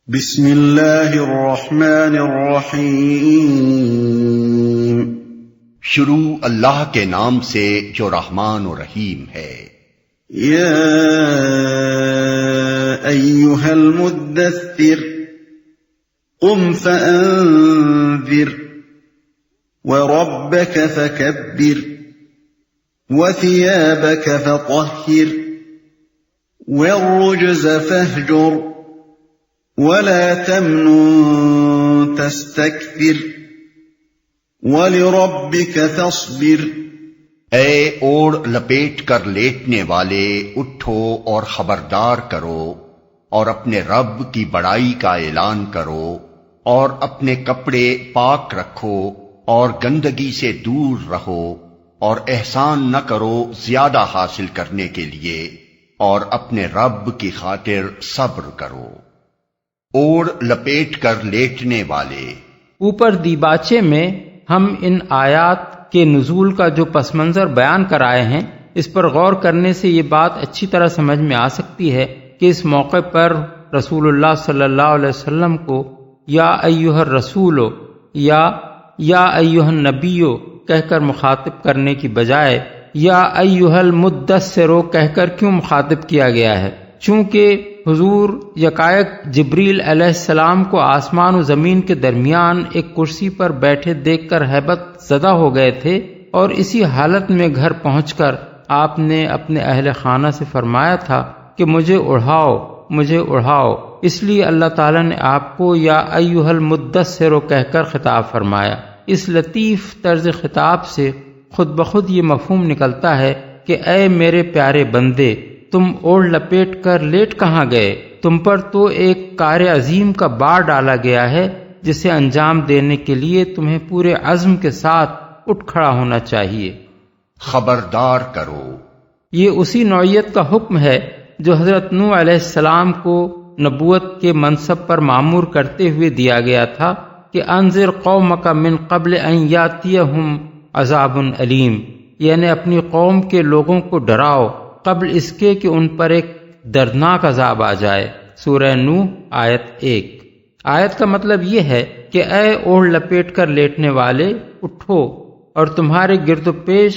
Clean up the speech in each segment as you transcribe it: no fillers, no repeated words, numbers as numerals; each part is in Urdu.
بسم اللہ الرحمن الرحیم۔ شروع اللہ کے نام سے جو رحمان و رحیم ہے۔ یا ایھا المدثر قم فانذر وربک فکبر وثیابک فطہر والرجز فاہجر وَلَا تَمْنُن تَسْتَكْثِرْ وَلِرَبِّكَ فَاصْبِرْ۔ اے اوڑھ لپیٹ کر لیٹنے والے، اٹھو اور خبردار کرو اور اپنے رب کی بڑائی کا اعلان کرو، اور اپنے کپڑے پاک رکھو اور گندگی سے دور رہو، اور احسان نہ کرو زیادہ حاصل کرنے کے لیے، اور اپنے رب کی خاطر صبر کرو۔ اوڑھ لپیٹ کر لیٹنے والے۔ اوپر دیباچے میں ہم ان آیات کے نزول کا جو پس منظر بیان کرائے ہیں، اس پر غور کرنے سے یہ بات اچھی طرح سمجھ میں آ سکتی ہے کہ اس موقع پر رسول اللہ صلی اللہ علیہ وسلم کو یا ایھا الرسول یا ایھا النبی کہہ کر مخاطب کرنے کی بجائے یا ایھا المدثر کہہ کر کیوں مخاطب کیا گیا ہے؟ چونکہ حضور یکایک جبریل علیہ السلام کو آسمان و زمین کے درمیان ایک کرسی پر بیٹھے دیکھ کر ہیبت زدہ ہو گئے تھے، اور اسی حالت میں گھر پہنچ کر آپ نے اپنے اہل خانہ سے فرمایا تھا کہ مجھے اڑھاؤ۔ اس لیے اللہ تعالیٰ نے آپ کو یا ایھا المدثر کہہ کر خطاب فرمایا۔ اس لطیف طرز خطاب سے خود بخود یہ مفہوم نکلتا ہے کہ اے میرے پیارے بندے، تم اوڑھ لپیٹ کر لیٹ کہاں گئے؟ تم پر تو ایک کار عظیم کا بار ڈالا گیا ہے جسے انجام دینے کے لیے تمہیں پورے عزم کے ساتھ اٹھ کھڑا ہونا چاہیے۔ خبردار کرو۔ یہ اسی نوعیت کا حکم ہے جو حضرت نوح علیہ السلام کو نبوت کے منصب پر مامور کرتے ہوئے دیا گیا تھا کہ انذر قومک من قبل ان یاتیہم عذاب علیم، یعنی اپنی قوم کے لوگوں کو ڈراؤ قبل اس کے کہ ان پر ایک دردناک عذاب آ جائے۔ سورہ نوح آیت 1۔ آیت کا مطلب یہ ہے کہ اے اوڑھ لپیٹ کر لیٹنے والے، اٹھو اور تمہارے گرد و پیش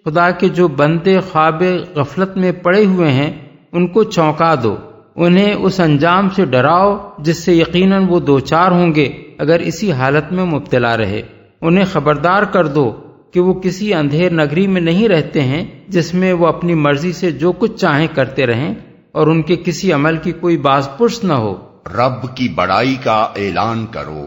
خدا کے جو بندے خواب غفلت میں پڑے ہوئے ہیں ان کو چونکا دو، انہیں اس انجام سے ڈراؤ جس سے یقیناً وہ دوچار ہوں گے اگر اسی حالت میں مبتلا رہے۔ انہیں خبردار کر دو کہ وہ کسی اندھیر نگری میں نہیں رہتے ہیں جس میں وہ اپنی مرضی سے جو کچھ چاہیں کرتے رہیں اور ان کے کسی عمل کی کوئی باز پرس نہ ہو۔ رب کی بڑائی کا اعلان کرو۔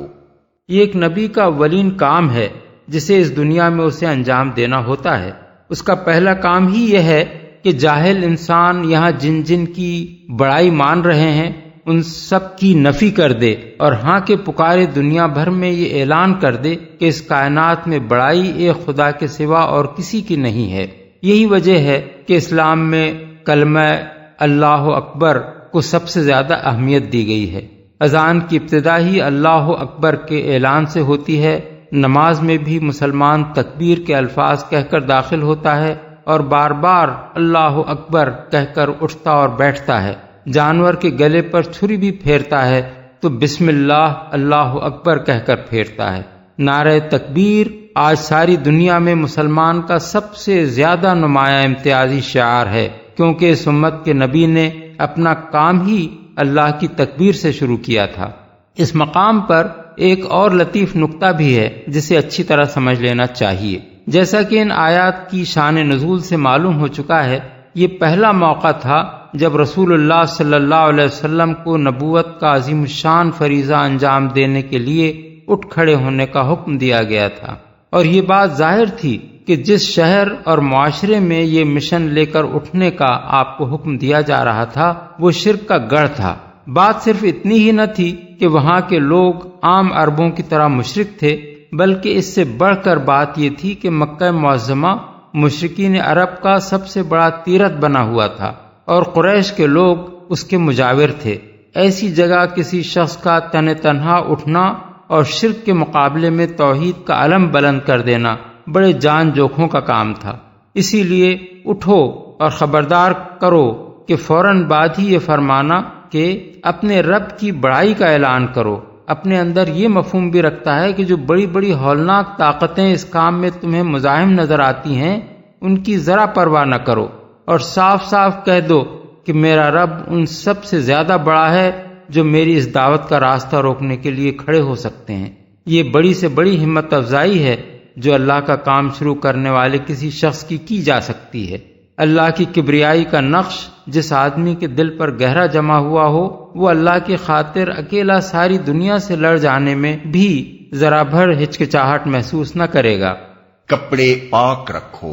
یہ ایک نبی کا اولین کام ہے جسے اس دنیا میں اسے انجام دینا ہوتا ہے۔ اس کا پہلا کام ہی یہ ہے کہ جاہل انسان یہاں جن جن کی بڑائی مان رہے ہیں ان سب کی نفی کر دے، اور ہاں کے پکارے دنیا بھر میں یہ اعلان کر دے کہ اس کائنات میں بڑائی ایک خدا کے سوا اور کسی کی نہیں ہے۔ یہی وجہ ہے کہ اسلام میں کلمہ اللہ اکبر کو سب سے زیادہ اہمیت دی گئی ہے۔ اذان کی ابتدا ہی اللہ اکبر کے اعلان سے ہوتی ہے۔ نماز میں بھی مسلمان تکبیر کے الفاظ کہہ کر داخل ہوتا ہے اور بار بار اللہ اکبر کہہ کر اٹھتا اور بیٹھتا ہے۔ جانور کے گلے پر چھری بھی پھیرتا ہے تو بسم اللہ اللہ اکبر کہہ کر پھیرتا ہے۔ نعرہ تکبیر آج ساری دنیا میں مسلمان کا سب سے زیادہ نمایاں امتیازی شعار ہے، کیونکہ اس امت کے نبی نے اپنا کام ہی اللہ کی تکبیر سے شروع کیا تھا۔ اس مقام پر ایک اور لطیف نکتہ بھی ہے جسے اچھی طرح سمجھ لینا چاہیے۔ جیسا کہ ان آیات کی شان نزول سے معلوم ہو چکا ہے، یہ پہلا موقع تھا جب رسول اللہ صلی اللہ علیہ وسلم کو نبوت کا عظیم الشان فریضہ انجام دینے کے لیے اٹھ کھڑے ہونے کا حکم دیا گیا تھا، اور یہ بات ظاہر تھی کہ جس شہر اور معاشرے میں یہ مشن لے کر اٹھنے کا آپ کو حکم دیا جا رہا تھا وہ شرک کا گڑھ تھا۔ بات صرف اتنی ہی نہ تھی کہ وہاں کے لوگ عام عربوں کی طرح مشرک تھے، بلکہ اس سے بڑھ کر بات یہ تھی کہ مکہ معظمہ مشرکین عرب کا سب سے بڑا تیرتھ بنا ہوا تھا اور قریش کے لوگ اس کے مجاور تھے۔ ایسی جگہ کسی شخص کا تن تنہا اٹھنا اور شرک کے مقابلے میں توحید کا علم بلند کر دینا بڑے جان جوکھوں کا کام تھا۔ اسی لیے اٹھو اور خبردار کرو کہ فوراً بعد ہی یہ فرمانا کہ اپنے رب کی بڑائی کا اعلان کرو، اپنے اندر یہ مفہوم بھی رکھتا ہے کہ جو بڑی بڑی ہولناک طاقتیں اس کام میں تمہیں مزاحم نظر آتی ہیں ان کی ذرا پرواہ نہ کرو، اور صاف صاف کہہ دو کہ میرا رب ان سب سے زیادہ بڑا ہے جو میری اس دعوت کا راستہ روکنے کے لیے کھڑے ہو سکتے ہیں۔ یہ بڑی سے بڑی ہمت افزائی ہے جو اللہ کا کام شروع کرنے والے کسی شخص کی جا سکتی ہے۔ اللہ کی کبریائی کا نقش جس آدمی کے دل پر گہرا جمع ہوا ہو وہ اللہ کی خاطر اکیلا ساری دنیا سے لڑ جانے میں بھی ذرا بھر ہچکچاہٹ محسوس نہ کرے گا۔ کپڑے پاک رکھو،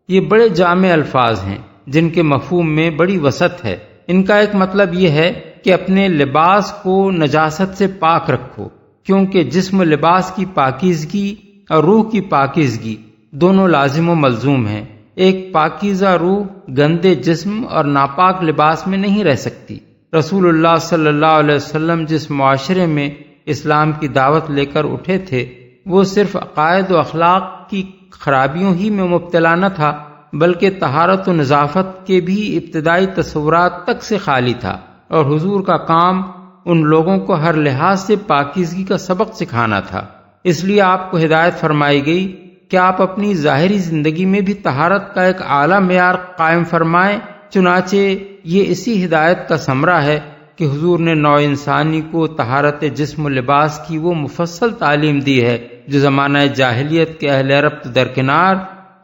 یہ بڑے جامع الفاظ ہیں جن کے مفہوم میں بڑی وسعت ہے۔ ان کا ایک مطلب یہ ہے کہ اپنے لباس کو نجاست سے پاک رکھو، کیونکہ جسم و لباس کی پاکیزگی اور روح کی پاکیزگی دونوں لازم و ملزوم ہیں۔ ایک پاکیزہ روح گندے جسم اور ناپاک لباس میں نہیں رہ سکتی۔ رسول اللہ صلی اللہ علیہ وسلم جس معاشرے میں اسلام کی دعوت لے کر اٹھے تھے وہ صرف عقائد و اخلاق کی خرابیوں ہی میں مبتلا نہ تھا بلکہ طہارت و نظافت کے بھی ابتدائی تصورات تک سے خالی تھا، اور حضور کا کام ان لوگوں کو ہر لحاظ سے پاکیزگی کا سبق سکھانا تھا۔ اس لیے آپ کو ہدایت فرمائی گئی کہ آپ اپنی ظاہری زندگی میں بھی طہارت کا ایک اعلیٰ معیار قائم فرمائیں۔ چنانچہ یہ اسی ہدایت کا ثمرہ ہے کہ حضور نے نوع انسانی کو طہارت جسم و لباس کی وہ مفصل تعلیم دی ہے جو زمانہ جاہلیت کے اہل عرب تو درکنار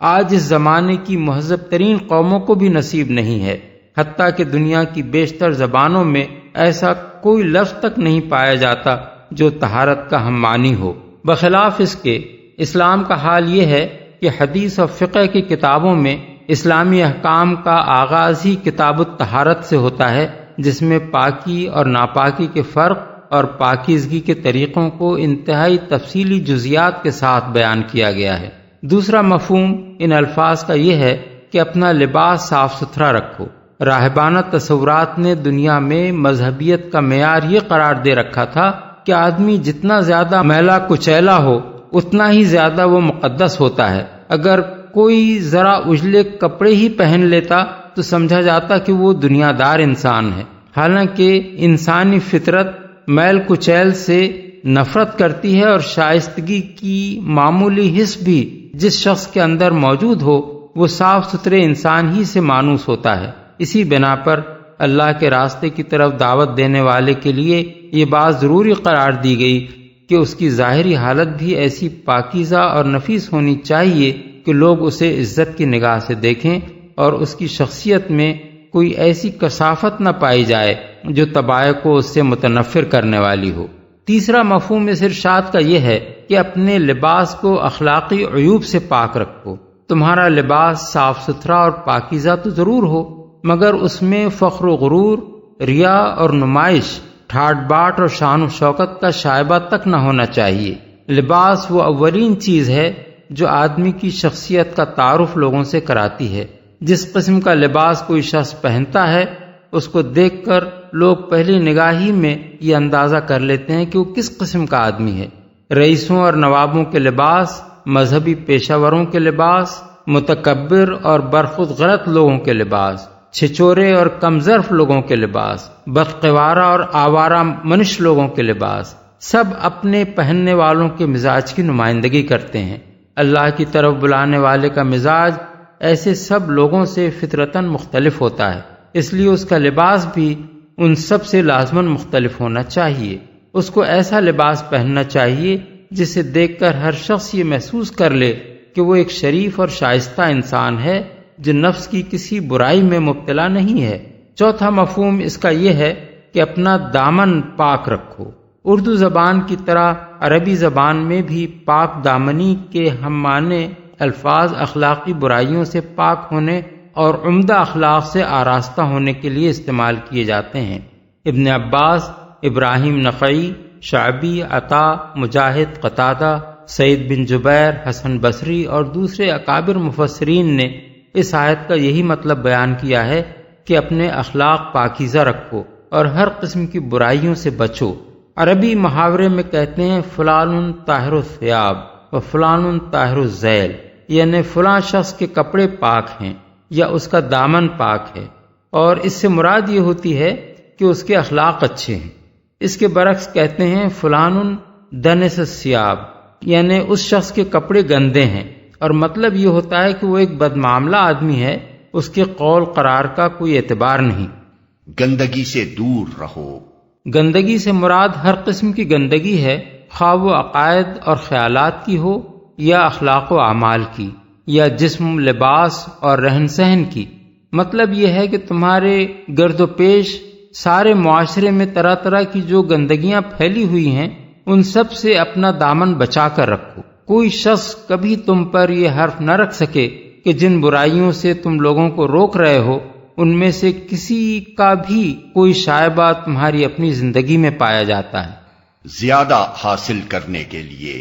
آج اس زمانے کی مہذب ترین قوموں کو بھی نصیب نہیں ہے، حتیٰ کہ دنیا کی بیشتر زبانوں میں ایسا کوئی لفظ تک نہیں پایا جاتا جو طہارت کا ہم معنی ہو۔ بخلاف اس کے اسلام کا حال یہ ہے کہ حدیث اور فقہ کی کتابوں میں اسلامی احکام کا آغاز ہی کتاب الطہارت سے ہوتا ہے، جس میں پاکی اور ناپاکی کے فرق اور پاکیزگی کے طریقوں کو انتہائی تفصیلی جزیات کے ساتھ بیان کیا گیا ہے۔ دوسرا مفہوم ان الفاظ کا یہ ہے کہ اپنا لباس صاف ستھرا رکھو۔ راہبانہ تصورات نے دنیا میں مذہبیت کا معیار یہ قرار دے رکھا تھا کہ آدمی جتنا زیادہ میلا کچیلا ہو اتنا ہی زیادہ وہ مقدس ہوتا ہے۔ اگر کوئی ذرا اجلے کپڑے ہی پہن لیتا تو سمجھا جاتا کہ وہ دنیا دار انسان ہے، حالانکہ انسانی فطرت میل کچیل سے نفرت کرتی ہے، اور شائستگی کی معمولی حس بھی جس شخص کے اندر موجود ہو وہ صاف ستھرے انسان ہی سے مانوس ہوتا ہے۔ اسی بنا پر اللہ کے راستے کی طرف دعوت دینے والے کے لیے یہ بات ضروری قرار دی گئی کہ اس کی ظاہری حالت بھی ایسی پاکیزہ اور نفیس ہونی چاہیے کہ لوگ اسے عزت کی نگاہ سے دیکھیں اور اس کی شخصیت میں کوئی ایسی کثافت نہ پائی جائے جو طبائع کو اس سے متنفر کرنے والی ہو۔ تیسرا مفہوم اس ارشاد کا یہ ہے کہ اپنے لباس کو اخلاقی عیوب سے پاک رکھو۔ تمہارا لباس صاف ستھرا اور پاکیزہ تو ضرور ہو، مگر اس میں فخر و غرور، ریا اور نمائش، ٹھاٹ باٹ اور شان و شوکت کا شائبہ تک نہ ہونا چاہیے۔ لباس وہ اولین چیز ہے جو آدمی کی شخصیت کا تعارف لوگوں سے کراتی ہے۔ جس قسم کا لباس کوئی شخص پہنتا ہے اس کو دیکھ کر لوگ پہلی نگاہ ہی میں یہ اندازہ کر لیتے ہیں کہ وہ کس قسم کا آدمی ہے۔ رئیسوں اور نوابوں کے لباس، مذہبی پیشہ وروں کے لباس، متکبر اور برخود غلط لوگوں کے لباس، چھچورے اور کمظرف لوگوں کے لباس، بدقوارہ اور آوارہ منش لوگوں کے لباس، سب اپنے پہننے والوں کے مزاج کی نمائندگی کرتے ہیں۔ اللہ کی طرف بلانے والے کا مزاج ایسے سب لوگوں سے فطرتاً مختلف ہوتا ہے، اس لیے اس کا لباس بھی ان سب سے لازماً مختلف ہونا چاہیے۔ اس کو ایسا لباس پہننا چاہیے جسے دیکھ کر ہر شخص یہ محسوس کر لے کہ وہ ایک شریف اور شائستہ انسان ہے جو نفس کی کسی برائی میں مبتلا نہیں ہے۔ چوتھا مفہوم اس کا یہ ہے کہ اپنا دامن پاک رکھو۔ اردو زبان کی طرح عربی زبان میں بھی پاک دامنی کے ہم معنی الفاظ اخلاقی برائیوں سے پاک ہونے اور عمدہ اخلاق سے آراستہ ہونے کے لیے استعمال کیے جاتے ہیں۔ ابن عباس، ابراہیم نخعی، شعبی، عطا، مجاہد، قتادہ، سعید بن جبیر، حسن بصری اور دوسرے اکابر مفسرین نے اس آیت کا یہی مطلب بیان کیا ہے کہ اپنے اخلاق پاکیزہ رکھو اور ہر قسم کی برائیوں سے بچو۔ عربی محاورے میں کہتے ہیں فلان طاہر الثیاب و فلان طاہر الذیل، یعنی فلاں شخص کے کپڑے پاک ہیں یا اس کا دامن پاک ہے، اور اس سے مراد یہ ہوتی ہے کہ کہ اس کے اخلاق اچھے ہیں۔ اس کے برعکس کہتے ہیں فلان دنس الثیاب، یعنی اس شخص کے کپڑے گندے ہیں، اور مطلب یہ ہوتا ہے کہ وہ ایک بدمعاملہ آدمی ہے، اس کے قول قرار کا کوئی اعتبار نہیں۔ گندگی سے دور رہو۔ گندگی سے مراد ہر قسم کی گندگی ہے، خواہ وہ عقائد اور خیالات کی ہو یا اخلاق و اعمال کی یا جسم، لباس اور رہن سہن کی۔ مطلب یہ ہے کہ تمہارے گرد و پیش سارے معاشرے میں طرح طرح کی جو گندگیاں پھیلی ہوئی ہیں ان سب سے اپنا دامن بچا کر رکھو۔ کوئی شخص کبھی تم پر یہ حرف نہ رکھ سکے کہ جن برائیوں سے تم لوگوں کو روک رہے ہو ان میں سے کسی کا بھی کوئی شائبہ تمہاری اپنی زندگی میں پایا جاتا ہے۔ زیادہ حاصل کرنے کے لیے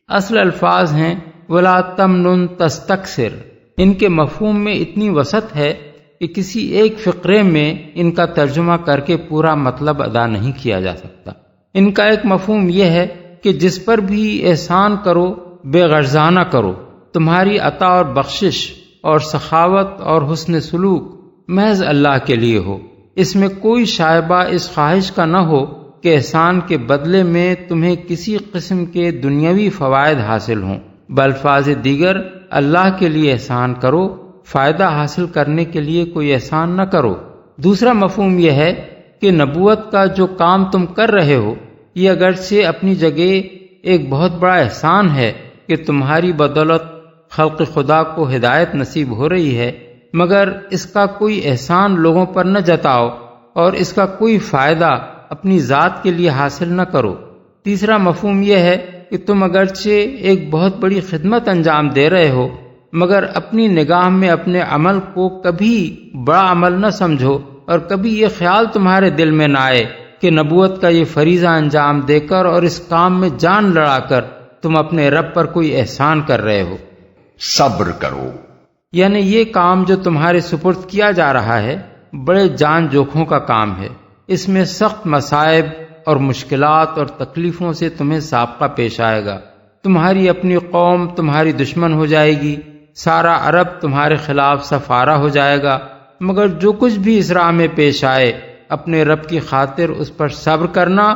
اصل الفاظ ہیں وَلَا تَمْنُن تَسْتَكْثِرْ۔ ان کے مفہوم میں اتنی وسعت ہے کہ کسی ایک فقرے میں ان کا ترجمہ کر کے پورا مطلب ادا نہیں کیا جا سکتا۔ ان کا ایک مفہوم یہ ہے کہ جس پر بھی احسان کرو بے غرضانہ کرو، تمہاری عطا اور بخشش اور سخاوت اور حسن سلوک محض اللہ کے لیے ہو، اس میں کوئی شائبہ اس خواہش کا نہ ہو کہ احسان کے بدلے میں تمہیں کسی قسم کے دنیاوی فوائد حاصل ہوں۔ بالفاظ دیگر اللہ کے لیے احسان کرو، فائدہ حاصل کرنے کے لیے کوئی احسان نہ کرو۔ دوسرا مفہوم یہ ہے کہ نبوت کا جو کام تم کر رہے ہو یہ اگرچہ اپنی جگہ ایک بہت بڑا احسان ہے کہ تمہاری بدولت خلق خدا کو ہدایت نصیب ہو رہی ہے، مگر اس کا کوئی احسان لوگوں پر نہ جتاؤ اور اس کا کوئی فائدہ اپنی ذات کے لیے حاصل نہ کرو۔ تیسرا مفہوم یہ ہے کہ تم اگرچہ ایک بہت بڑی خدمت انجام دے رہے ہو مگر اپنی نگاہ میں اپنے عمل کو کبھی بڑا عمل نہ سمجھو اور کبھی یہ خیال تمہارے دل میں نہ آئے کہ نبوت کا یہ فریضہ انجام دے کر اور اس کام میں جان لڑا کر تم اپنے رب پر کوئی احسان کر رہے ہو۔ صبر کرو، یعنی یہ کام جو تمہارے سپرد کیا جا رہا ہے بڑے جان جوکھوں کا کام ہے، اس میں سخت مصائب اور مشکلات اور تکلیفوں سے تمہیں سابقہ پیش آئے گا۔ تمہاری اپنی قوم تمہاری دشمن ہو جائے گی، سارا عرب تمہارے خلاف سفارہ ہو جائے گا، مگر جو کچھ بھی اس راہ میں پیش آئے اپنے رب کی خاطر اس پر صبر کرنا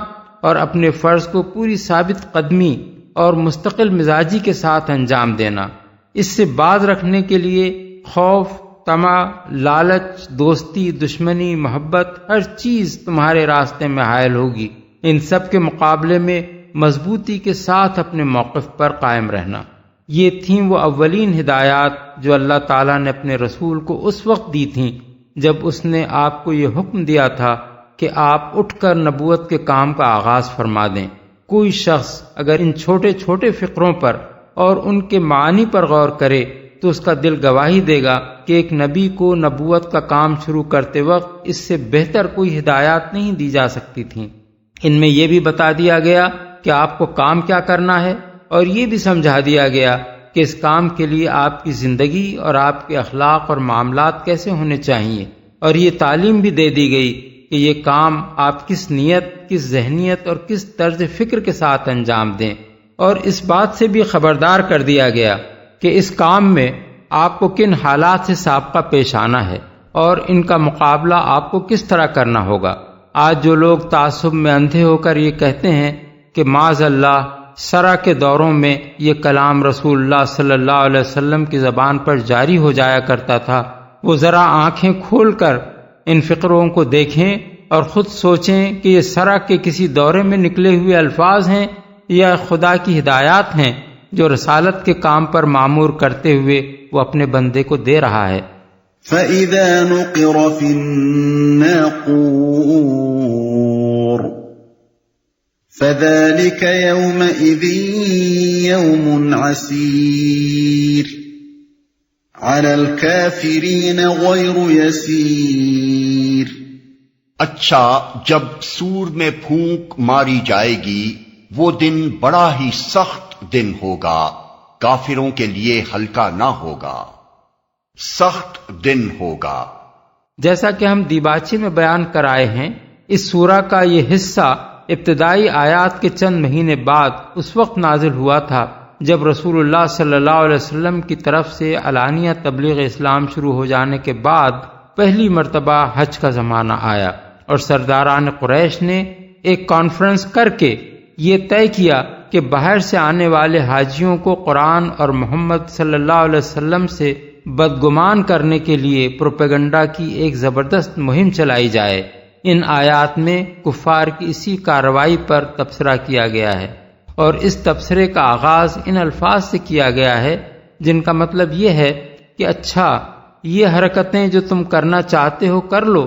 اور اپنے فرض کو پوری ثابت قدمی اور مستقل مزاجی کے ساتھ انجام دینا۔ اس سے باز رکھنے کے لیے خوف، طمع، لالچ، دوستی، دشمنی، محبت، ہر چیز تمہارے راستے میں حائل ہوگی۔ ان سب کے مقابلے میں مضبوطی کے ساتھ اپنے موقف پر قائم رہنا۔ یہ تھیں وہ اولین ہدایات جو اللہ تعالیٰ نے اپنے رسول کو اس وقت دی تھیں جب اس نے آپ کو یہ حکم دیا تھا کہ آپ اٹھ کر نبوت کے کام کا آغاز فرما دیں۔ کوئی شخص اگر ان چھوٹے چھوٹے فقروں پر اور ان کے معنی پر غور کرے تو اس کا دل گواہی دے گا کہ ایک نبی کو نبوت کا کام شروع کرتے وقت اس سے بہتر کوئی ہدایات نہیں دی جا سکتی تھیں۔ ان میں یہ بھی بتا دیا گیا کہ آپ کو کام کیا کرنا ہے اور یہ بھی سمجھا دیا گیا کہ اس کام کے لیے آپ کی زندگی اور آپ کے اخلاق اور معاملات کیسے ہونے چاہیے، اور یہ تعلیم بھی دے دی گئی کہ یہ کام آپ کس نیت، کس ذہنیت اور کس طرز فکر کے ساتھ انجام دیں، اور اس بات سے بھی خبردار کر دیا گیا کہ اس کام میں آپ کو کن حالات سے سابقہ پیش آنا ہے اور ان کا مقابلہ آپ کو کس طرح کرنا ہوگا۔ آج جو لوگ تعصب میں اندھے ہو کر یہ کہتے ہیں کہ معاذ اللہ سرا کے دوروں میں یہ کلام رسول اللہ صلی اللہ علیہ وسلم کی زبان پر جاری ہو جایا کرتا تھا، وہ ذرا آنکھیں کھول کر ان فقروں کو دیکھیں اور خود سوچیں کہ یہ سرا کے کسی دورے میں نکلے ہوئے الفاظ ہیں یا خدا کی ہدایات ہیں جو رسالت کے کام پر معمور کرتے ہوئے وہ اپنے بندے کو دے رہا ہے۔ فَإِذَا نُقِرَ فِي النَّاقُورِ فَذَلِكَ يَوْمَئِذٍ يَوْمٌ عَسِيرٌ عَلَى الْكَافِرِينَ غَيْرُ يَسِيرٌ۔ اچھا، جب سور میں پھونک ماری جائے گی وہ دن بڑا ہی سخت دن ہوگا، کافروں کے لیے ہلکا نہ ہوگا، سخت دن ہوگا۔ جیسا کہ ہم دیباچے میں بیان کرائے ہیں، اس سورہ کا یہ حصہ ابتدائی آیات کے چند مہینے بعد اس وقت نازل ہوا تھا جب رسول اللہ صلی اللہ علیہ وسلم کی طرف سے علانیہ تبلیغ اسلام شروع ہو جانے کے بعد پہلی مرتبہ حج کا زمانہ آیا۔ اور سرداران قریش نے ایک کانفرنس کر کے یہ طے کیا کہ باہر سے آنے والے حاجیوں کو قرآن اور محمد صلی اللہ علیہ وسلم سے بدگمان کرنے کے لیے پروپیگنڈا کی ایک زبردست مہم چلائی جائے۔ ان آیات میں کفار کی اسی کارروائی پر تبصرہ کیا گیا ہے، اور اس تبصرے کا آغاز ان الفاظ سے کیا گیا ہے جن کا مطلب یہ ہے کہ اچھا، یہ حرکتیں جو تم کرنا چاہتے ہو کر لو،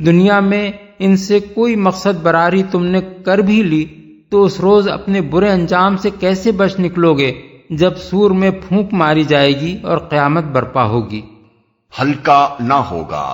دنیا میں ان سے کوئی مقصد براری تم نے کر بھی لی تو اس روز اپنے برے انجام سے کیسے بچ نکلو گے جب سور میں پھونک ماری جائے گی اور قیامت برپا ہوگی۔ ہلکا نہ ہوگا۔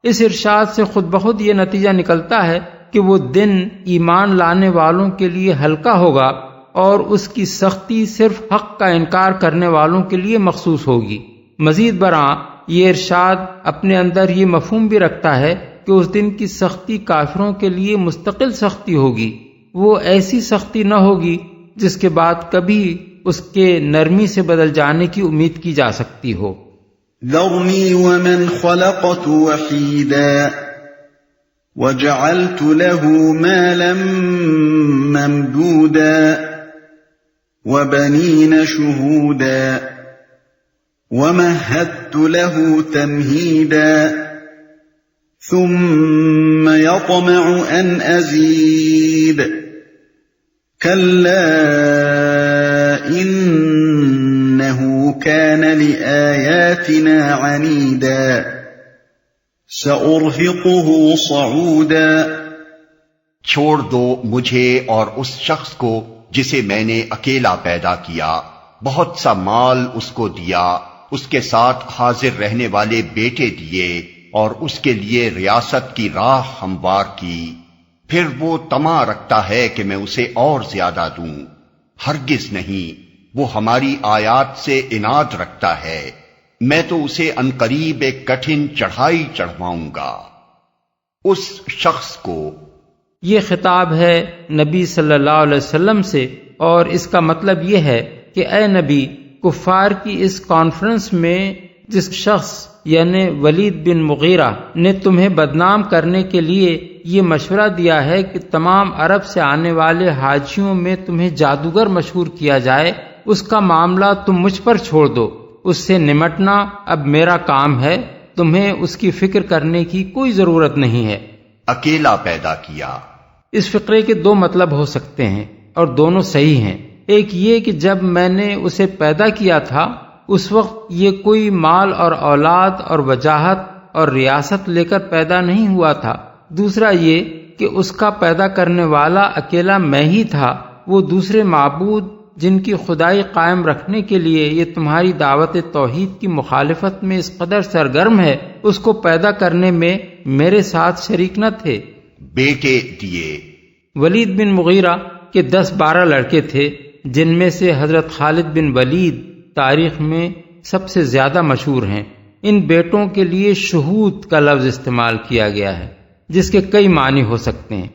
اس ارشاد سے خود بخود یہ نتیجہ نکلتا ہے کہ وہ دن ایمان لانے والوں کے لیے ہلکا ہوگا اور اس کی سختی صرف حق کا انکار کرنے والوں کے لیے مخصوص ہوگی۔ مزید برآں یہ ارشاد اپنے اندر یہ مفہوم بھی رکھتا ہے کہ اس دن کی سختی کافروں کے لیے مستقل سختی ہوگی، وہ ایسی سختی نہ ہوگی جس کے بعد کبھی اس کے نرمی سے بدل جانے کی امید کی جا سکتی ہو۔ ذرنی ومن خلقت وحیدا وجعلت له مالا ممدودا وبنین شہودا ومہدت له تمہیدا ثم يطمع ان ازید كلا إنه كان لآياتنا عنيدا سأرهقه صعودا۔ چھوڑ دو مجھے اور اس شخص کو جسے میں نے اکیلا پیدا کیا، بہت سا مال اس کو دیا، اس کے ساتھ حاضر رہنے والے بیٹے دیے اور اس کے لیے ریاست کی راہ ہموار کی۔ پھر وہ طمع رکھتا ہے کہ میں اسے اور زیادہ دوں۔ ہرگز نہیں، وہ ہماری آیات سے عناد رکھتا ہے، میں تو اسے عنقریب ایک کٹھن چڑھائی چڑھواؤں گا۔ اس شخص کو، یہ خطاب ہے نبی صلی اللہ علیہ وسلم سے، اور اس کا مطلب یہ ہے کہ اے نبی، کفار کی اس کانفرنس میں جس شخص یعنی ولید بن مغیرہ نے تمہیں بدنام کرنے کے لیے یہ مشورہ دیا ہے کہ تمام عرب سے آنے والے حاجیوں میں تمہیں جادوگر مشہور کیا جائے، اس کا معاملہ تم مجھ پر چھوڑ دو، اس سے نمٹنا اب میرا کام ہے، تمہیں اس کی فکر کرنے کی کوئی ضرورت نہیں ہے۔ اکیلا پیدا کیا۔ اس فقرے کے دو مطلب ہو سکتے ہیں اور دونوں صحیح ہیں۔ ایک یہ کہ جب میں نے اسے پیدا کیا تھا اس وقت یہ کوئی مال اور اولاد اور وجاہت اور ریاست لے کر پیدا نہیں ہوا تھا۔ دوسرا یہ کہ اس کا پیدا کرنے والا اکیلا میں ہی تھا، وہ دوسرے معبود جن کی خدائی قائم رکھنے کے لیے یہ تمہاری دعوت توحید کی مخالفت میں اس قدر سرگرم ہے، اس کو پیدا کرنے میں میرے ساتھ شریک نہ تھے۔ بیٹے دیے۔ ولید بن مغیرہ کے 10-12 لڑکے تھے، جن میں سے حضرت خالد بن ولید تاریخ میں سب سے زیادہ مشہور ہیں۔ ان بیٹوں کے لیے شہود کا لفظ استعمال کیا گیا ہے، جس کے کئی معنی ہو سکتے ہیں۔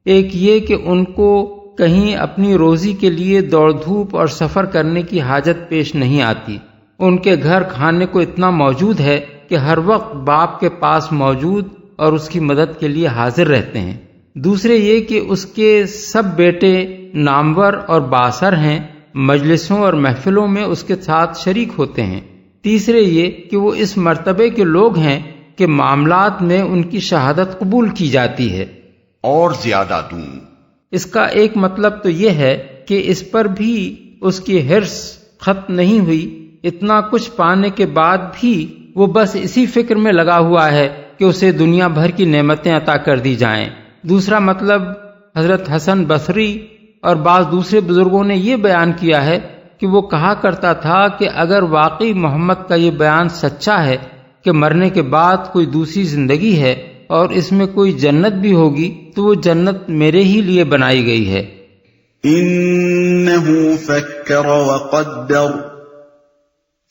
ایک یہ کہ ان کو کہیں اپنی روزی کے لیے دوڑ دھوپ اور سفر کرنے کی حاجت پیش نہیں آتی، ان کے گھر کھانے کو اتنا موجود ہے کہ ہر وقت باپ کے پاس موجود اور اس کی مدد کے لیے حاضر رہتے ہیں۔ دوسرے یہ کہ اس کے سب بیٹے نامور اور بااثر ہیں، مجلسوں اور محفلوں میں اس کے ساتھ شریک ہوتے ہیں۔ تیسرے یہ کہ وہ اس مرتبے کے لوگ ہیں کہ معاملات میں ان کی شہادت قبول کی جاتی ہے۔ اور زیادہ دوں۔ اس کا ایک مطلب تو یہ ہے کہ اس پر بھی اس کی حرص ختم نہیں ہوئی، اتنا کچھ پانے کے بعد بھی وہ بس اسی فکر میں لگا ہوا ہے کہ اسے دنیا بھر کی نعمتیں عطا کر دی جائیں۔ دوسرا مطلب حضرت حسن بصری اور بعض دوسرے بزرگوں نے یہ بیان کیا ہے کہ وہ کہا کرتا تھا کہ اگر واقعی محمد کا یہ بیان سچا ہے کہ مرنے کے بعد کوئی دوسری زندگی ہے اور اس میں کوئی جنت بھی ہوگی تو وہ جنت میرے ہی لیے بنائی گئی ہے۔ انه فکر وقدر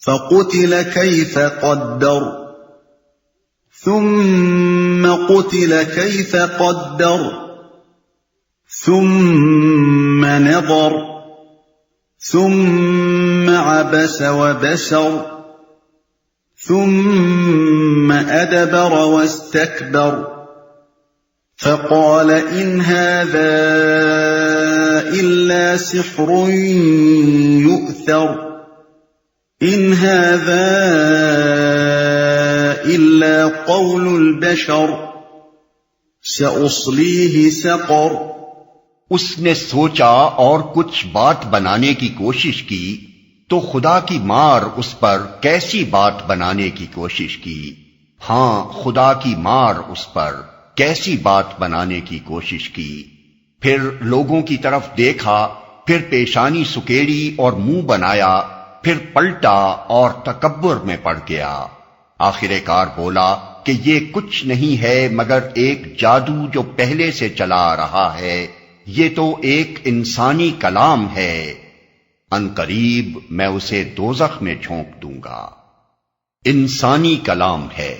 فقتل كيف قدر ثم قتل كيف قدر ثم نظر ثم عبس وبسر ثم أدبر واستكبر فقال إن هذا إلا سحر يؤثر إن هذا إلا قول البشر سأصليه سقر۔ اس نے سوچا اور کچھ بات بنانے کی کوشش کی تو خدا کی مار اس پر کیسی بات بنانے کی کوشش کی۔ ہاں، خدا کی مار اس پر کیسی بات بنانے کی کوشش کی۔ پھر لوگوں کی طرف دیکھا، پھر پیشانی سکیڑی اور منہ بنایا، پھر پلٹا اور تکبر میں پڑ گیا۔ آخر کار بولا کہ یہ کچھ نہیں ہے مگر ایک جادو جو پہلے سے چلا آ رہا ہے، یہ تو ایک انسانی کلام ہے، عنقریب میں اسے دوزخ میں جھونک دوں گا۔ انسانی کلام ہے۔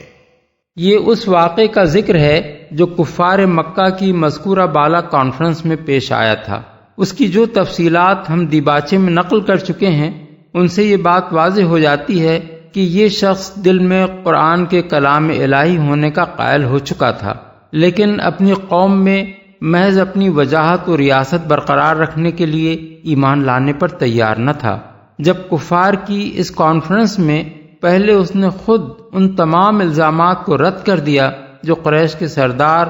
یہ اس واقعے کا ذکر ہے جو کفار مکہ کی مذکورہ بالا کانفرنس میں پیش آیا تھا۔ اس کی جو تفصیلات ہم دیباچے میں نقل کر چکے ہیں، ان سے یہ بات واضح ہو جاتی ہے کہ یہ شخص دل میں قرآن کے کلام الہی ہونے کا قائل ہو چکا تھا، لیکن اپنی قوم میں محض اپنی وجاہت و ریاست برقرار رکھنے کے لیے ایمان لانے پر تیار نہ تھا۔ جب کفار کی اس کانفرنس میں پہلے اس نے خود ان تمام الزامات کو رد کر دیا جو قریش کے سردار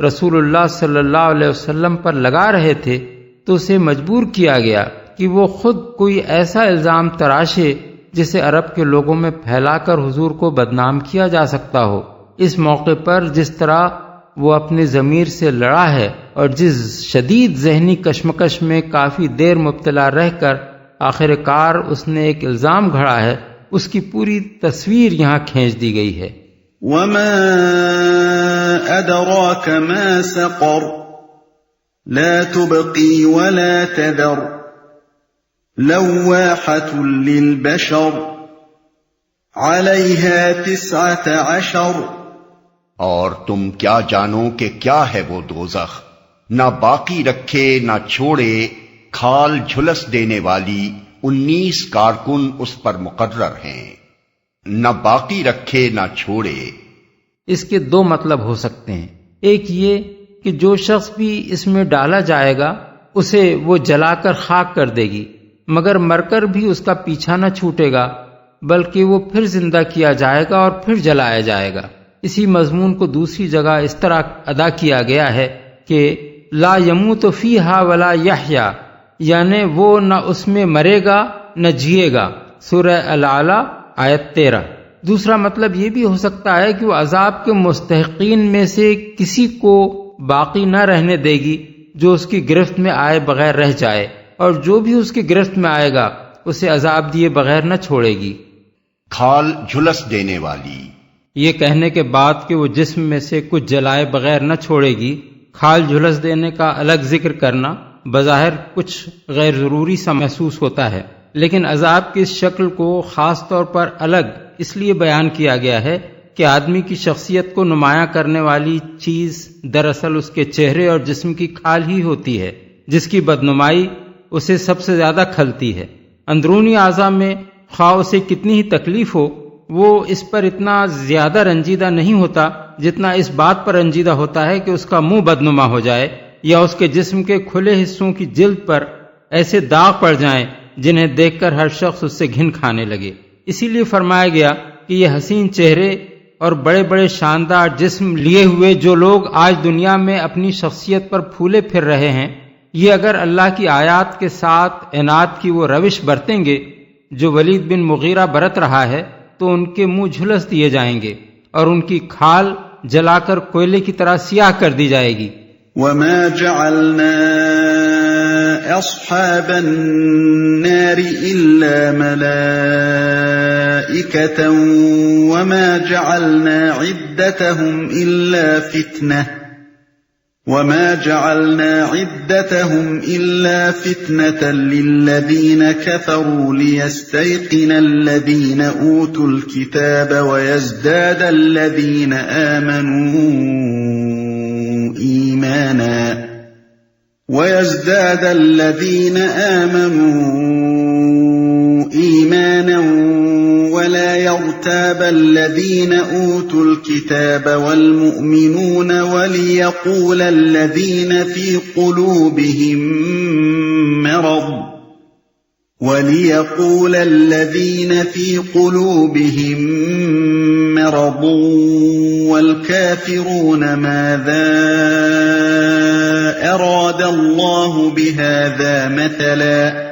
رسول اللہ صلی اللہ علیہ وسلم پر لگا رہے تھے، تو اسے مجبور کیا گیا کہ وہ خود کوئی ایسا الزام تراشے جسے عرب کے لوگوں میں پھیلا کر حضور کو بدنام کیا جا سکتا ہو۔ اس موقع پر جس طرح وہ اپنے ضمیر سے لڑا ہے اور جس شدید ذہنی کشمکش میں کافی دیر مبتلا رہ کر آخر کار اس نے ایک الزام گھڑا ہے، اس کی پوری تصویر یہاں کھینچ دی گئی ہے۔ وما أدراك ما سقر لا تبقي ولا تذر لواحة للبشر عليها 19۔ اور تم کیا جانو کہ کیا ہے وہ دوزخ، نہ باقی رکھے نہ چھوڑے، کھال جھلس دینے والی 19 کارکن اس پر مقرر ہیں۔ نہ باقی رکھے نہ چھوڑے۔ اس کے دو مطلب ہو سکتے ہیں، ایک یہ کہ جو شخص بھی اس میں ڈالا جائے گا اسے وہ جلا کر خاک کر دے گی، مگر مر کر بھی اس کا پیچھا نہ چھوٹے گا، بلکہ وہ پھر زندہ کیا جائے گا اور پھر جلایا جائے گا۔ اسی مضمون کو دوسری جگہ اس طرح ادا کیا گیا ہے کہ لا یموت فیہا ولا یحیا، یعنی وہ نہ اس میں مرے گا نہ جیے گا، سورہ الاعلیٰ آیت 13۔ دوسرا مطلب یہ بھی ہو سکتا ہے کہ وہ عذاب کے مستحقین میں سے کسی کو باقی نہ رہنے دے گی جو اس کی گرفت میں آئے بغیر رہ جائے، اور جو بھی اس کی گرفت میں آئے گا اسے عذاب دیے بغیر نہ چھوڑے گی۔ کھال جھلس دینے والی، یہ کہنے کے بعد کہ وہ جسم میں سے کچھ جلائے بغیر نہ چھوڑے گی، کھال جھلس دینے کا الگ ذکر کرنا بظاہر کچھ غیر ضروری سا محسوس ہوتا ہے، لیکن عذاب کی اس شکل کو خاص طور پر الگ اس لیے بیان کیا گیا ہے کہ آدمی کی شخصیت کو نمایاں کرنے والی چیز دراصل اس کے چہرے اور جسم کی کھال ہی ہوتی ہے، جس کی بدنمائی اسے سب سے زیادہ کھلتی ہے۔ اندرونی اعضاء میں خواہ اسے کتنی ہی تکلیف ہو، وہ اس پر اتنا زیادہ رنجیدہ نہیں ہوتا جتنا اس بات پر رنجیدہ ہوتا ہے کہ اس کا منہ بدنما ہو جائے یا اس کے جسم کے کھلے حصوں کی جلد پر ایسے داغ پڑ جائیں جنہیں دیکھ کر ہر شخص اس سے گھن کھانے لگے۔ اسی لیے فرمایا گیا کہ یہ حسین چہرے اور بڑے بڑے شاندار جسم لیے ہوئے جو لوگ آج دنیا میں اپنی شخصیت پر پھولے پھر رہے ہیں، یہ اگر اللہ کی آیات کے ساتھ عناد کی وہ روش برتیں گے جو ولید بن مغیرہ برت رہا ہے تو ان کے منہ جھلس دیے جائیں گے اور ان کی کھال جلا کر کوئلے کی طرح سیاہ کر دی جائے گی۔ وما جعلنا اصحاب النار الا ملائكة وما جعلنا عدتهم إلا فتنة للذين كفروا ليستيقن الذين أوتوا الكتاب ويزداد الذين آمنوا إيمانا ولا يرتاب الذين أوتوا الكتاب والمؤمنون وليقول الذين في قلوبهم مرض والكافرون ماذا أراد الله بهذا مثلا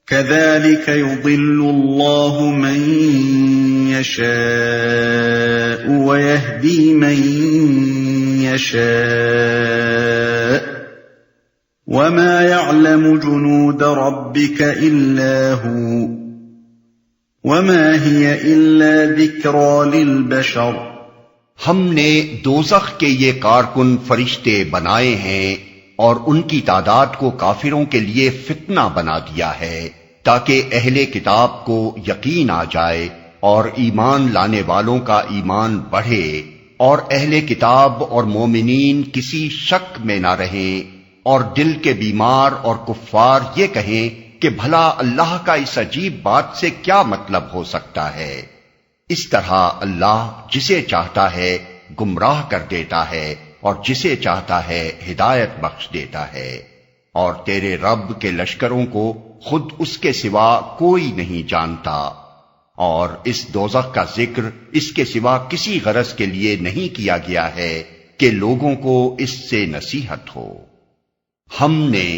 كذلك يضل الله من يشاء ويهدي من يشاء وما يعلم جنود ربك إلا هو وما هي إلا ذكرى للبشر۔ ہم نے دوزخ کے یہ کارکن فرشتے بنائے ہیں اور ان کی تعداد کو کافروں کے لیے فتنہ بنا دیا ہے تاکہ اہل کتاب کو یقین آ جائے اور ایمان لانے والوں کا ایمان بڑھے اور اہل کتاب اور مومنین کسی شک میں نہ رہیں اور دل کے بیمار اور کفار یہ کہیں کہ بھلا اللہ کا اس عجیب بات سے کیا مطلب ہو سکتا ہے۔ اس طرح اللہ جسے چاہتا ہے گمراہ کر دیتا ہے اور جسے چاہتا ہے ہدایت بخش دیتا ہے، اور تیرے رب کے لشکروں کو خود اس کے سوا کوئی نہیں جانتا، اور اس دوزخ کا ذکر اس کے سوا کسی غرض کے لیے نہیں کیا گیا ہے کہ لوگوں کو اس سے نصیحت ہو۔ ہم نے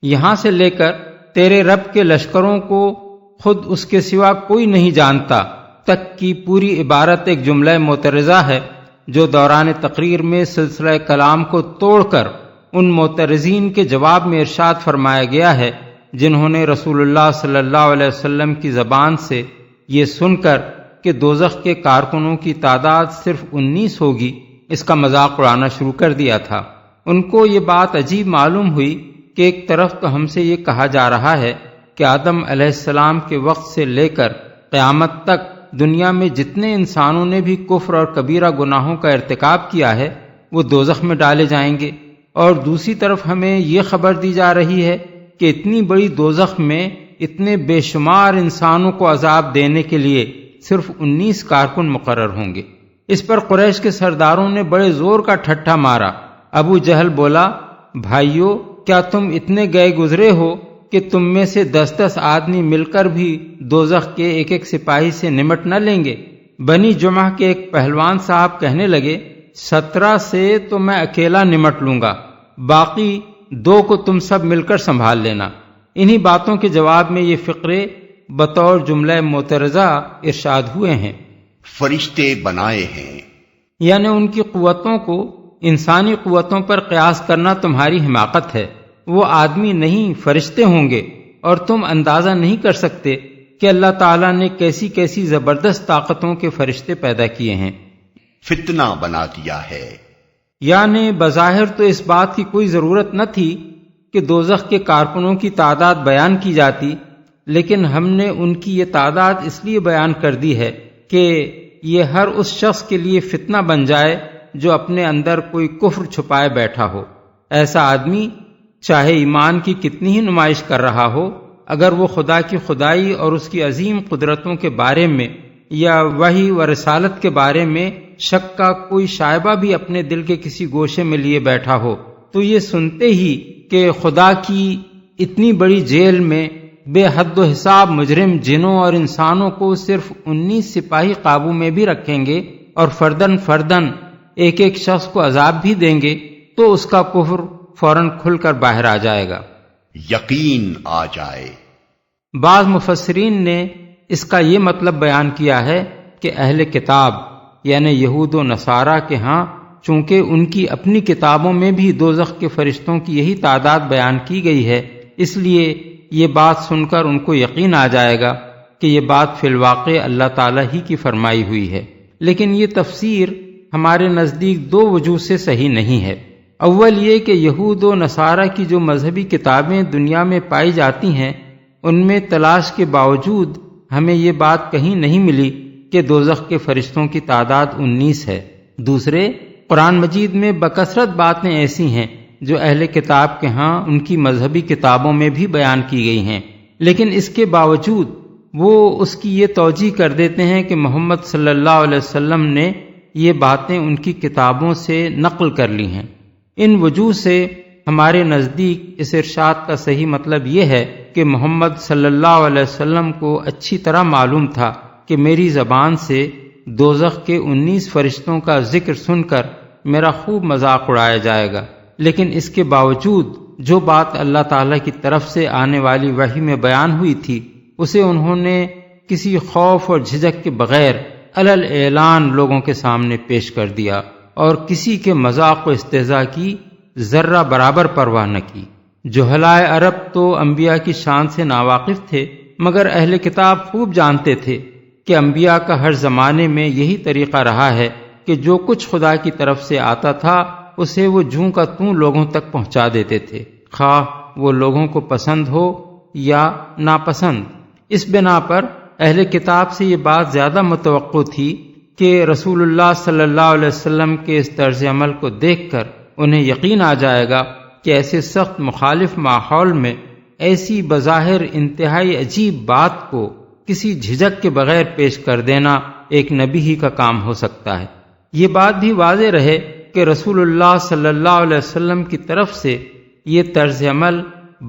یہاں سے لے کر تیرے رب کے لشکروں کو خود اس کے سوا کوئی نہیں جانتا تک کی پوری عبارت ایک جملہ معترضہ ہے جو دوران تقریر میں سلسلہ کلام کو توڑ کر ان معترضین کے جواب میں ارشاد فرمایا گیا ہے جنہوں نے رسول اللہ صلی اللہ علیہ وسلم کی زبان سے یہ سن کر کہ دوزخ کے کارکنوں کی تعداد صرف 19 ہوگی اس کا مذاق اڑانا شروع کر دیا تھا۔ ان کو یہ بات عجیب معلوم ہوئی کہ ایک طرف تو ہم سے یہ کہا جا رہا ہے کہ آدم علیہ السلام کے وقت سے لے کر قیامت تک دنیا میں جتنے انسانوں نے بھی کفر اور کبیرہ گناہوں کا ارتکاب کیا ہے وہ دوزخ میں ڈالے جائیں گے، اور دوسری طرف ہمیں یہ خبر دی جا رہی ہے کہ اتنی بڑی دوزخ میں اتنے بے شمار انسانوں کو عذاب دینے کے لیے صرف 19 کارکن مقرر ہوں گے۔ اس پر قریش کے سرداروں نے بڑے زور کا ٹھٹھا مارا۔ ابو جہل بولا، بھائیو کیا تم اتنے گئے گزرے ہو کہ تم میں سے 10-10 آدمی مل کر بھی دوزخ کے ایک ایک سپاہی سے نمٹ نہ لیں گے؟ بنی جمعہ کے ایک پہلوان صاحب کہنے لگے، 17 سے تو میں اکیلا نمٹ لوں گا، باقی 2 کو تم سب مل کر سنبھال لینا۔ انہی باتوں کے جواب میں یہ فقرے بطور جملہ معترضہ ارشاد ہوئے ہیں۔ فرشتے بنائے ہیں، یعنی ان کی قوتوں کو انسانی قوتوں پر قیاس کرنا تمہاری حماقت ہے۔ وہ آدمی نہیں فرشتے ہوں گے، اور تم اندازہ نہیں کر سکتے کہ اللہ تعالیٰ نے کیسی کیسی زبردست طاقتوں کے فرشتے پیدا کیے ہیں۔ فتنہ بنا دیا ہے، یعنی بظاہر تو اس بات کی کوئی ضرورت نہ تھی کہ دوزخ کے کارکنوں کی تعداد بیان کی جاتی، لیکن ہم نے ان کی یہ تعداد اس لیے بیان کر دی ہے کہ یہ ہر اس شخص کے لیے فتنہ بن جائے جو اپنے اندر کوئی کفر چھپائے بیٹھا ہو۔ ایسا آدمی چاہے ایمان کی کتنی ہی نمائش کر رہا ہو، اگر وہ خدا کی خدائی اور اس کی عظیم قدرتوں کے بارے میں یا وحی و رسالت کے بارے میں شک کا کوئی شائبہ بھی اپنے دل کے کسی گوشے میں لیے بیٹھا ہو، تو یہ سنتے ہی کہ خدا کی اتنی بڑی جیل میں بے حد و حساب مجرم جنوں اور انسانوں کو صرف 19 سپاہی قابو میں بھی رکھیں گے اور فردن فردن ایک ایک شخص کو عذاب بھی دیں گے، تو اس کا کفر فوراً کھل کر باہر آ جائے گا، یقین آ جائے۔ بعض مفسرین نے اس کا یہ مطلب بیان کیا ہے کہ اہل کتاب یعنی یہود و نصارہ کے ہاں چونکہ ان کی اپنی کتابوں میں بھی دوزخ کے فرشتوں کی یہی تعداد بیان کی گئی ہے، اس لیے یہ بات سن کر ان کو یقین آ جائے گا کہ یہ بات فی الواقع اللہ تعالیٰ ہی کی فرمائی ہوئی ہے۔ لیکن یہ تفسیر ہمارے نزدیک 2 وجوہ سے صحیح نہیں ہے۔ اول یہ کہ یہود و نصارہ کی جو مذہبی کتابیں دنیا میں پائی جاتی ہیں ان میں تلاش کے باوجود ہمیں یہ بات کہیں نہیں ملی کہ دوزخ کے فرشتوں کی تعداد 19 ہے۔ دوسرے، قرآن مجید میں بکثرت باتیں ایسی ہیں جو اہل کتاب کے ہاں ان کی مذہبی کتابوں میں بھی بیان کی گئی ہیں، لیکن اس کے باوجود وہ اس کی یہ توجیہ کر دیتے ہیں کہ محمد صلی اللہ علیہ وسلم نے یہ باتیں ان کی کتابوں سے نقل کر لی ہیں۔ ان وجوہ سے ہمارے نزدیک اس ارشاد کا صحیح مطلب یہ ہے کہ محمد صلی اللہ علیہ وسلم کو اچھی طرح معلوم تھا کہ میری زبان سے دوزخ کے 19 فرشتوں کا ذکر سن کر میرا خوب مذاق اڑایا جائے گا، لیکن اس کے باوجود جو بات اللہ تعالیٰ کی طرف سے آنے والی وحی میں بیان ہوئی تھی اسے انہوں نے کسی خوف اور جھجک کے بغیر علل اعلان لوگوں کے سامنے پیش کر دیا اور کسی کے مذاق و استہزاء کی ذرہ برابر پرواہ نہ کی۔ جہلائے عرب تو انبیاء کی شان سے ناواقف تھے، مگر اہل کتاب خوب جانتے تھے کہ انبیاء کا ہر زمانے میں یہی طریقہ رہا ہے کہ جو کچھ خدا کی طرف سے آتا تھا اسے وہ جوں کا توں لوگوں تک پہنچا دیتے تھے، خواہ وہ لوگوں کو پسند ہو یا ناپسند۔ اس بنا پر اہل کتاب سے یہ بات زیادہ متوقع تھی کہ رسول اللہ صلی اللہ علیہ وسلم کے اس طرز عمل کو دیکھ کر انہیں یقین آ جائے گا کہ ایسے سخت مخالف ماحول میں ایسی بظاہر انتہائی عجیب بات کو کسی جھجک کے بغیر پیش کر دینا ایک نبی ہی کا کام ہو سکتا ہے۔ یہ بات بھی واضح رہے کہ رسول اللہ صلی اللہ علیہ وسلم کی طرف سے یہ طرز عمل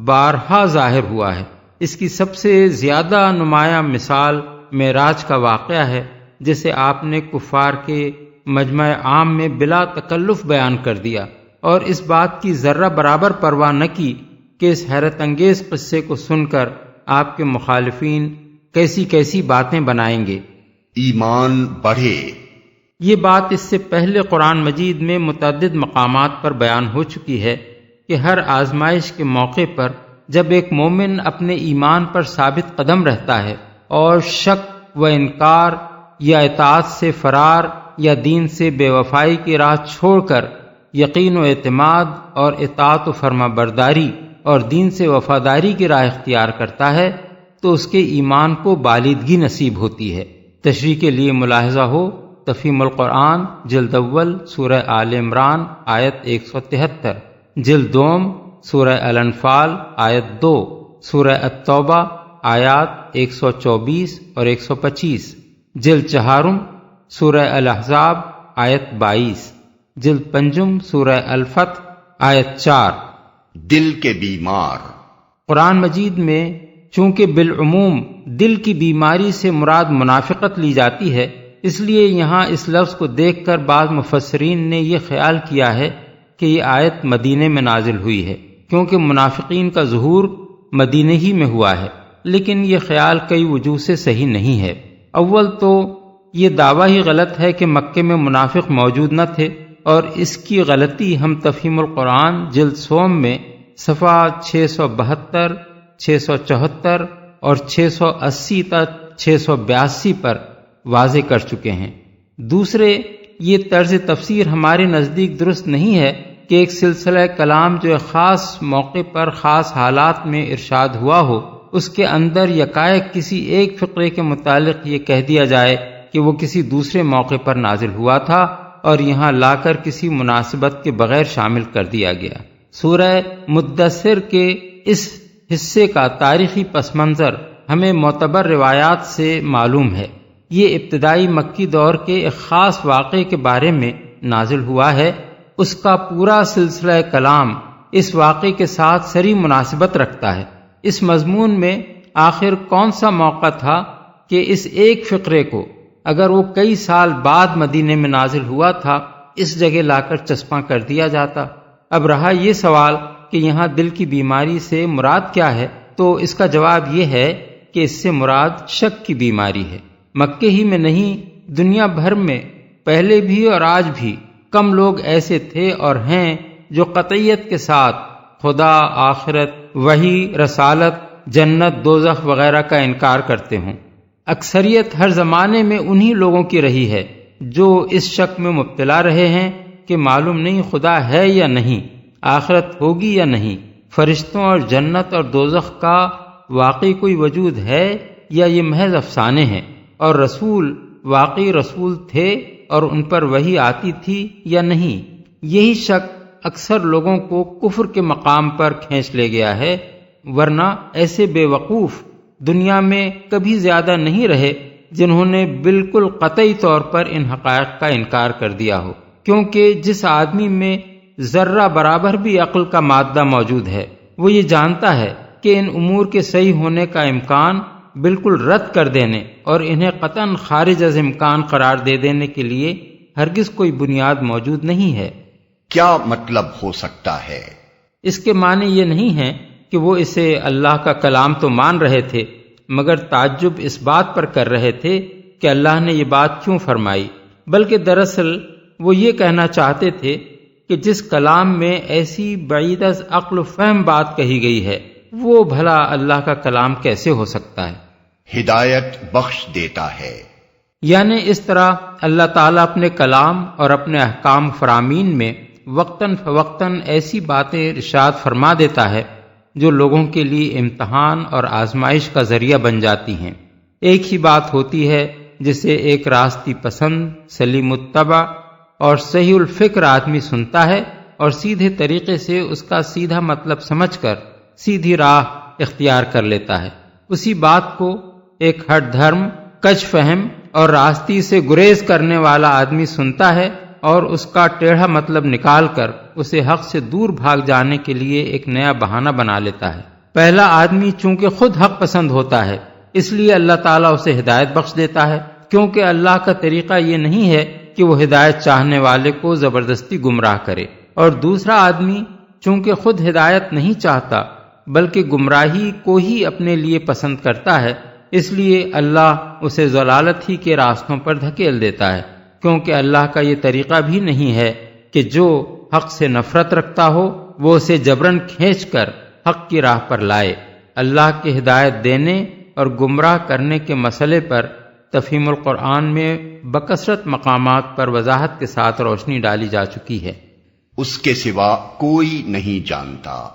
بارہا ظاہر ہوا ہے۔ اس کی سب سے زیادہ نمایاں مثال معراج کا واقعہ ہے، جسے آپ نے کفار کے مجمع عام میں بلا تکلف بیان کر دیا اور اس بات کی ذرہ برابر پرواہ نہ کی کہ اس حیرت انگیز قصے کو سن کر آپ کے مخالفین کیسی کیسی باتیں بنائیں گے۔ ایمان بڑھے۔ یہ بات اس سے پہلے قرآن مجید میں متعدد مقامات پر بیان ہو چکی ہے کہ ہر آزمائش کے موقع پر جب ایک مومن اپنے ایمان پر ثابت قدم رہتا ہے اور شک و انکار یا اطاعت سے فرار یا دین سے بے وفائی کی راہ چھوڑ کر یقین و اعتماد اور اطاعت و فرما برداری اور دین سے وفاداری کی راہ اختیار کرتا ہے تو اس کے ایمان کو بالیدگی نصیب ہوتی ہے۔ تشریح کے لیے ملاحظہ ہو تفہیم القرآن جلد اول سورہ آل عمران آیت 173، جلد دوم سورہ الانفال آیت 2، سورہ التوبہ آیات 124 اور 125، جلد چہارم سورہ الاحزاب آیت 22، جلد پنجم سورہ الفتح آیت 4۔ دل کے بیمار۔ قرآن مجید میں چونکہ بالعموم دل کی بیماری سے مراد منافقت لی جاتی ہے، اس لیے یہاں اس لفظ کو دیکھ کر بعض مفسرین نے یہ خیال کیا ہے کہ یہ آیت مدینے میں نازل ہوئی ہے، کیونکہ منافقین کا ظہور مدینے ہی میں ہوا ہے، لیکن یہ خیال کئی وجوہ سے صحیح نہیں ہے۔ اول تو یہ دعویٰ ہی غلط ہے کہ مکے میں منافق موجود نہ تھے، اور اس کی غلطی ہم تفہیم القرآن جلد سوم میں صفحہ 672، 674 اور 680 تک 682 پر واضح کر چکے ہیں۔ دوسرے، یہ طرز تفسیر ہمارے نزدیک درست نہیں ہے کہ ایک سلسلہ کلام جو ایک خاص موقع پر خاص حالات میں ارشاد ہوا ہو، اس کے اندر یکایک کسی ایک فقرے کے متعلق یہ کہہ دیا جائے کہ وہ کسی دوسرے موقع پر نازل ہوا تھا اور یہاں لا کر کسی مناسبت کے بغیر شامل کر دیا گیا۔ سورہ مدثر کے اس حصے کا تاریخی پس منظر ہمیں معتبر روایات سے معلوم ہے۔ یہ ابتدائی مکی دور کے ایک خاص واقعے کے بارے میں نازل ہوا ہے۔ اس کا پورا سلسلہ کلام اس واقعے کے ساتھ سری مناسبت رکھتا ہے۔ اس مضمون میں آخر کون سا موقع تھا کہ اس ایک فقرے کو اگر وہ کئی سال بعد مدینے میں نازل ہوا تھا اس جگہ لا کر چسپاں کر دیا جاتا؟ اب رہا یہ سوال کہ یہاں دل کی بیماری سے مراد کیا ہے، تو اس کا جواب یہ ہے کہ اس سے مراد شک کی بیماری ہے۔ مکے ہی میں نہیں، دنیا بھر میں پہلے بھی اور آج بھی کم لوگ ایسے تھے اور ہیں جو قطعیت کے ساتھ خدا، آخرت، وحی، رسالت، جنت، دوزخ وغیرہ کا انکار کرتے ہوں۔ اکثریت ہر زمانے میں انہی لوگوں کی رہی ہے جو اس شک میں مبتلا رہے ہیں کہ معلوم نہیں خدا ہے یا نہیں، آخرت ہوگی یا نہیں، فرشتوں اور جنت اور دوزخ کا واقعی کوئی وجود ہے یا یہ محض افسانے ہیں، اور رسول واقعی رسول تھے اور ان پر وحی آتی تھی یا نہیں۔ یہی شک اکثر لوگوں کو کفر کے مقام پر کھینچ لے گیا ہے، ورنہ ایسے بے وقوف دنیا میں کبھی زیادہ نہیں رہے جنہوں نے بالکل قطعی طور پر ان حقائق کا انکار کر دیا ہو، کیونکہ جس آدمی میں ذرہ برابر بھی عقل کا مادہ موجود ہے وہ یہ جانتا ہے کہ ان امور کے صحیح ہونے کا امکان بالکل رد کر دینے اور انہیں قطعاً خارج از امکان قرار دے دینے کے لیے ہرگز کوئی بنیاد موجود نہیں ہے۔ کیا مطلب ہو سکتا ہے؟ اس کے معنی یہ نہیں ہے کہ وہ اسے اللہ کا کلام تو مان رہے تھے مگر تعجب اس بات پر کر رہے تھے کہ اللہ نے یہ بات کیوں فرمائی، بلکہ دراصل وہ یہ کہنا چاہتے تھے کہ جس کلام میں ایسی بعید از عقل و فہم بات کہی گئی ہے وہ بھلا اللہ کا کلام کیسے ہو سکتا ہے؟ ہدایت بخش دیتا ہے۔ یعنی اس طرح اللہ تعالیٰ اپنے کلام اور اپنے احکام فرامین میں وقتاً فوقتاً ایسی باتیں ارشاد فرما دیتا ہے جو لوگوں کے لیے امتحان اور آزمائش کا ذریعہ بن جاتی ہیں۔ ایک ہی بات ہوتی ہے جسے ایک راستی پسند، سلیم الطبع اور صحیح الفکر آدمی سنتا ہے اور سیدھے طریقے سے اس کا سیدھا مطلب سمجھ کر سیدھی راہ اختیار کر لیتا ہے۔ اسی بات کو ایک ہٹ دھرم، کج فہم اور راستی سے گریز کرنے والا آدمی سنتا ہے اور اس کا ٹیڑھا مطلب نکال کر اسے حق سے دور بھاگ جانے کے لیے ایک نیا بہانہ بنا لیتا ہے۔ پہلا آدمی چونکہ خود حق پسند ہوتا ہے اس لیے اللہ تعالیٰ اسے ہدایت بخش دیتا ہے، کیونکہ اللہ کا طریقہ یہ نہیں ہے کہ وہ ہدایت چاہنے والے کو زبردستی گمراہ کرے، اور دوسرا آدمی چونکہ خود ہدایت نہیں چاہتا بلکہ گمراہی کو ہی اپنے لیے پسند کرتا ہے، اس لیے اللہ اسے ضلالت ہی کے راستوں پر دھکیل دیتا ہے، کیونکہ اللہ کا یہ طریقہ بھی نہیں ہے کہ جو حق سے نفرت رکھتا ہو وہ اسے جبراً کھینچ کر حق کی راہ پر لائے۔ اللہ کی ہدایت دینے اور گمراہ کرنے کے مسئلے پر تفہیم القرآن میں بکثرت مقامات پر وضاحت کے ساتھ روشنی ڈالی جا چکی ہے۔ اس کے سوا کوئی نہیں جانتا۔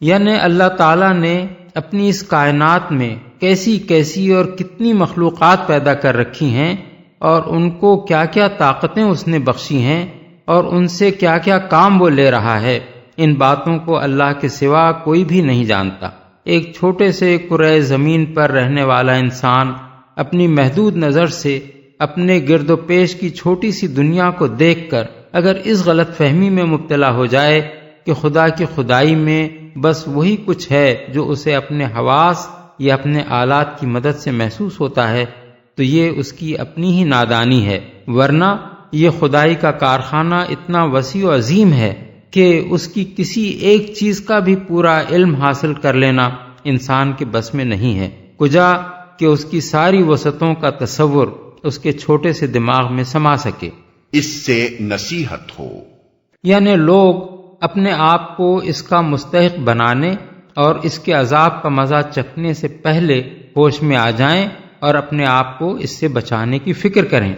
یعنی اللہ تعالیٰ نے اپنی اس کائنات میں کیسی کیسی اور کتنی مخلوقات پیدا کر رکھی ہیں اور ان کو کیا کیا طاقتیں اس نے بخشی ہیں اور ان سے کیا کیا کام وہ لے رہا ہے، ان باتوں کو اللہ کے سوا کوئی بھی نہیں جانتا۔ ایک چھوٹے سے کرۂ زمین پر رہنے والا انسان اپنی محدود نظر سے اپنے گرد و پیش کی چھوٹی سی دنیا کو دیکھ کر اگر اس غلط فہمی میں مبتلا ہو جائے کہ خدا کی خدائی میں بس وہی کچھ ہے جو اسے اپنے حواس یا اپنے آلات کی مدد سے محسوس ہوتا ہے تو یہ اس کی اپنی ہی نادانی ہے، ورنہ یہ خدائی کا کارخانہ اتنا وسیع و عظیم ہے کہ اس کی کسی ایک چیز کا بھی پورا علم حاصل کر لینا انسان کے بس میں نہیں ہے، کجا کہ اس کی ساری وسعتوں کا تصور اس کے چھوٹے سے دماغ میں سما سکے۔ اس سے نصیحت ہو، یعنی لوگ اپنے آپ کو اس کا مستحق بنانے اور اس کے عذاب کا مزہ چکھنے سے پہلے ہوش میں آ جائیں اور اپنے آپ کو اس سے بچانے کی فکر کریں۔